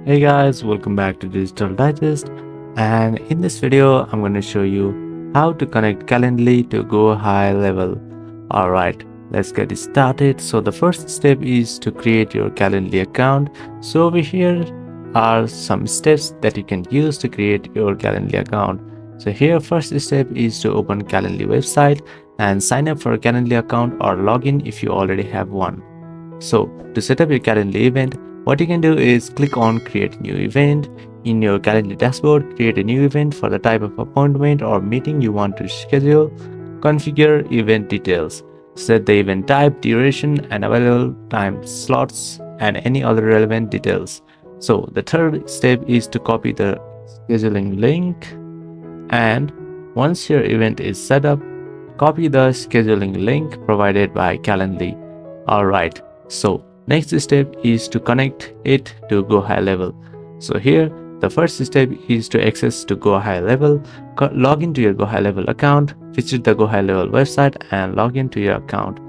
Hey guys, welcome back to Digital Digest, and in this video I'm going to show you how to connect Calendly to GoHighLevel. Alright, let's get it started. So the first step is to create your Calendly account. So over here are some steps that you can use to create your Calendly account. So here first step is to open Calendly website and sign up for a Calendly account or log in if you already have one. So to set up your Calendly event, what you can do is click on create new event. In your Calendly dashboard, create a new event for the type of appointment or meeting you want to schedule. Configure event details. Set the event type, duration, and available time slots and any other relevant details. So the third step is to copy the scheduling link, and once your event is set up, copy the scheduling link provided by Calendly. Alright, so next step is to connect it to GoHighLevel. So here the first step is to access to GoHighLevel. Log into your GoHighLevel account, visit the GoHighLevel website and log into your account.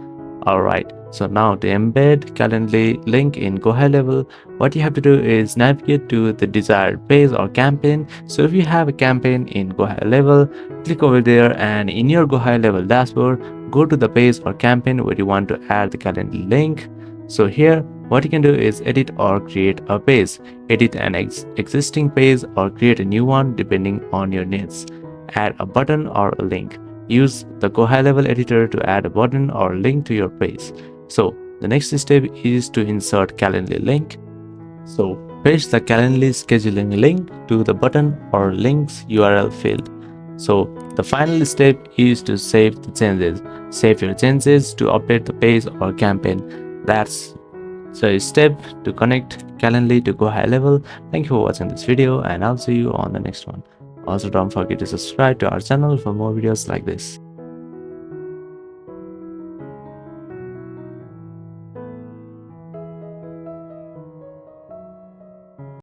Alright, so now to embed Calendly link in GoHighLevel, what you have to do is navigate to the desired page or campaign. So if you have a campaign in GoHighLevel, click over there, and in your GoHighLevel dashboard, go to the page or campaign where you want to add the Calendly link. So here what you can do is edit or create a page. Edit an existing page or create a new one depending on your needs. Add a button or a link. Use the GoHighLevel editor to add a button or link to your page. So the next step is to insert Calendly link. So paste the Calendly scheduling link to the button or links URL field. So the final step is to save the changes. Save your changes to update the page or campaign. That's the step to connect Calendly to GoHighLevel. Thank you for watching this video, and I'll see you on the next one. Also, don't forget to subscribe to our channel for more videos like this.